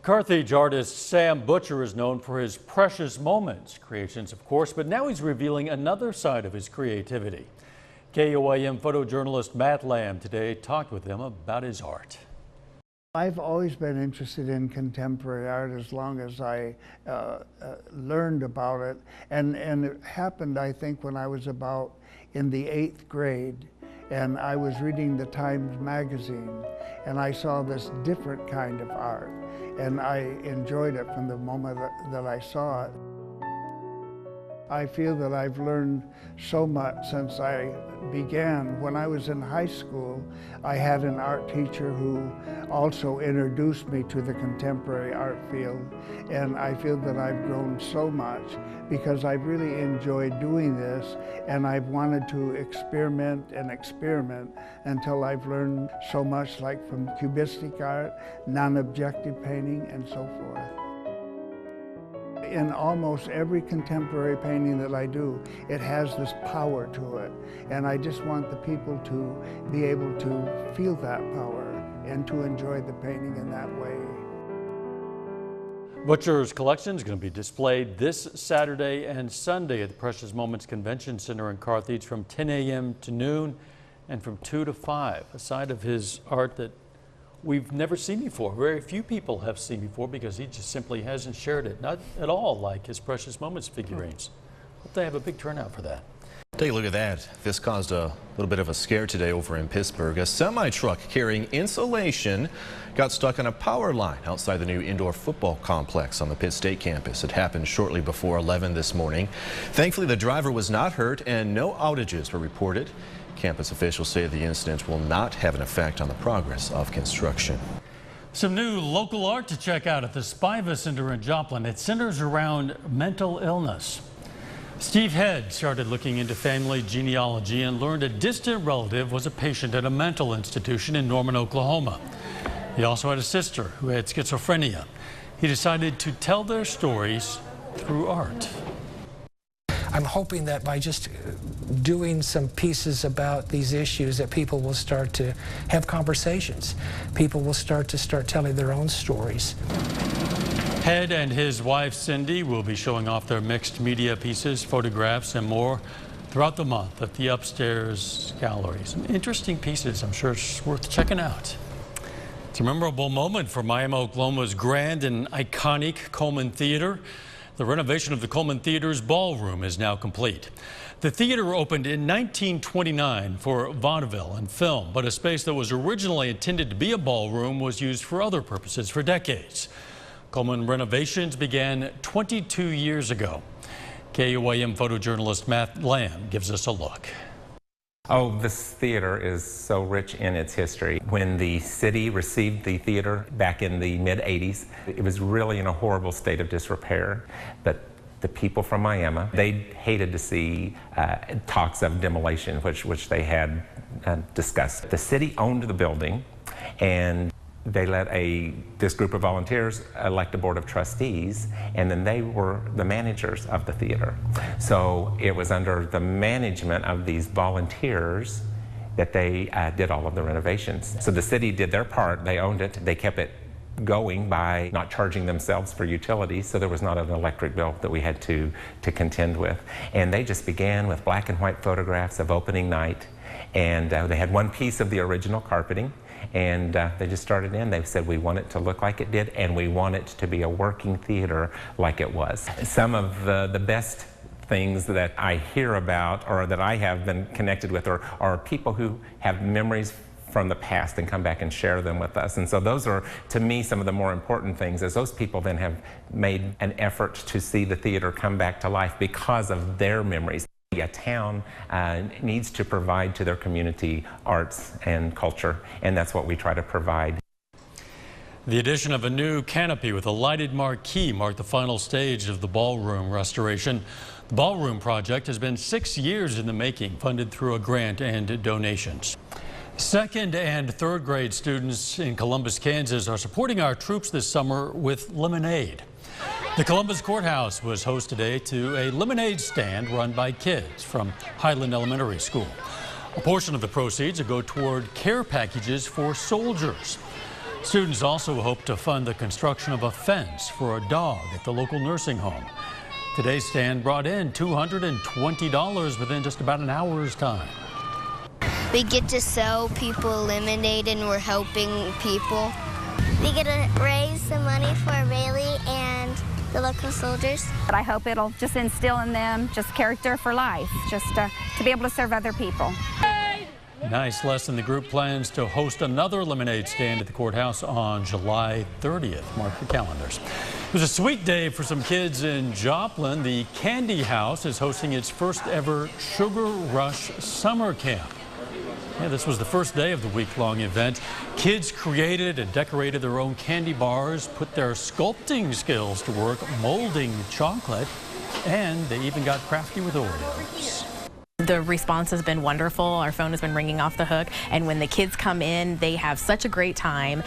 Carthage artist Sam Butcher is known for his precious moments creations, of course, but now he's revealing another side of his creativity. KOAM photojournalist Matt Lamb today talked with him about his art. I've always been interested in contemporary art as long as I learned about it. And it happened, I think, when I was about in the 8th grade. And I was reading the Times magazine, and I saw this different kind of art. And I enjoyed it from the moment that I saw it. I feel that I've learned so much since I began. When I was in high school, I had an art teacher who also introduced me to the contemporary art field. And I feel that I've grown so much because I've really enjoyed doing this, and I've wanted to experiment and experiment until I've learned so much, like from cubistic art, non-objective painting, and so forth. In almost every contemporary painting that I do, it has this power to it. And I just want the people to be able to feel that power and to enjoy the painting in that way. Butcher's collection is going to be displayed this Saturday and Sunday at the Precious Moments Convention Center in Carthage from 10 a.m. to noon and from 2 to 5. A side of his art that we've never seen before. Very few people have seen before because he just simply hasn't shared it. Not at all like his Precious Moments figurines. Hope they have a big turnout for that. Take a look at that. This caused a little bit of a scare today over in Pittsburgh. A semi-truck carrying insulation got stuck on a power line outside the new indoor football complex on the Pitt State campus. It happened shortly before 11 this morning. Thankfully, the driver was not hurt and no outages were reported. Campus officials say the incident will not have an effect on the progress of construction. Some new local art to check out at the Spiva Center in Joplin. It centers around mental illness. Steve Head started looking into family genealogy and learned a distant relative was a patient at a mental institution in Norman, Oklahoma. He also had a sister who had schizophrenia. He decided to tell their stories through art. I'm hoping that by just doing some pieces about these issues that people will start to have conversations. People will start telling their own stories. Head and his wife Cindy will be showing off their mixed media pieces, photographs, and more throughout the month at the upstairs gallery. Some interesting pieces I'm sure it's worth checking out. It's a memorable moment for Miami, Oklahoma's grand and iconic Coleman Theater. The renovation of the Coleman Theater's ballroom is now complete. The theater opened in 1929 for vaudeville and film, but a space that was originally intended to be a ballroom was used for other purposes for decades. Coleman renovations began 22 years ago. KOAM photojournalist Matt Lamb gives us a look. Oh, this theater is so rich in its history. When the city received the theater back in the mid-'80s, it was really in a horrible state of disrepair. But the people from Miami, they hated to see talks of demolition, which they had discussed. The city owned the building, and they let this group of volunteers elect a board of trustees, and then they were the managers of the theater. So it was under the management of these volunteers that they did all of the renovations. So the city did their part, they owned it, they kept it going by not charging themselves for utilities, so there was not an electric bill that we had to contend with. And they just began with black and white photographs of opening night, and they had one piece of the original carpeting. And they just started in. They said, we want it to look like it did, and we want it to be a working theater like it was. Some of the best things that I hear about or that I have been connected with are people who have memories from the past and come back and share them with us. And so those are, to me, some of the more important things, as those people then have made an effort to see the theater come back to life because of their memories. A town needs to provide to their community arts and culture, and that's what we try to provide. The addition of a new canopy with a lighted marquee marked the final stage of the ballroom restoration. The ballroom project has been 6 years in the making, funded through a grant and donations. Second and third grade students in Columbus, Kansas are supporting our troops this summer with lemonade. The Columbus Courthouse was host today to a lemonade stand run by kids from Highland Elementary School. A portion of the proceeds will go toward care packages for soldiers. Students also hope to fund the construction of a fence for a dog at the local nursing home. Today's stand brought in $220 within just about an hour's time. We get to sell people lemonade and we're helping people. We get to raise some money for Rayleigh and the local soldiers. But I hope it'll just instill in them just character for life, just to be able to serve other people. Nice lesson. The group plans to host another lemonade stand at the courthouse on July 30th. Mark your calendars. It was a sweet day for some kids in Joplin. The Candy House is hosting its first ever Sugar Rush Summer Camp. Yeah, this was the first day of the week-long event. Kids created and decorated their own candy bars, put their sculpting skills to work molding chocolate, and they even got crafty with Oreos. The response has been wonderful. Our phone has been ringing off the hook, and when the kids come in, they have such a great time.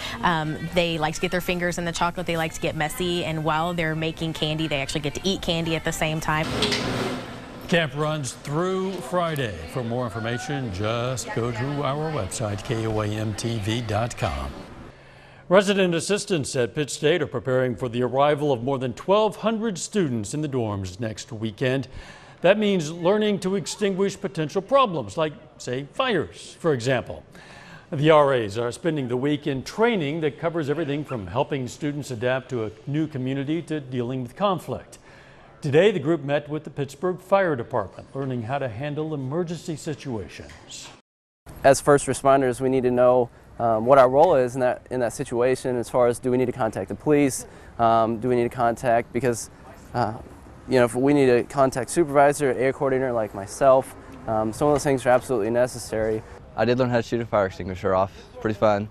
They like to get their fingers in the chocolate, they like to get messy, and while they're making candy, they actually get to eat candy at the same time. Camp runs through Friday. For more information, just go to our website, KOAM-TV.com. Resident assistants at Pitt State are preparing for the arrival of more than 1,200 students in the dorms next weekend. That means learning to extinguish potential problems, like, say, fires, for example. The RAs are spending the week in training that covers everything from helping students adapt to a new community to dealing with conflict. Today, the group met with the Pittsburgh Fire Department, learning how to handle emergency situations. As first responders, we need to know what our role is in that situation, as far as, do we need to contact the police, do we need to contact, because you know, if we need to contact supervisor, air coordinator like myself, some of those things are absolutely necessary. I did learn how to shoot a fire extinguisher off. It's pretty fun.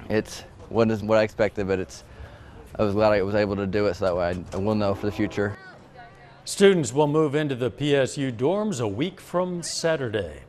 It wasn't what I expected, but I was glad I was able to do it, so that way I will know for the future. Students will move into the PSU dorms a week from Saturday.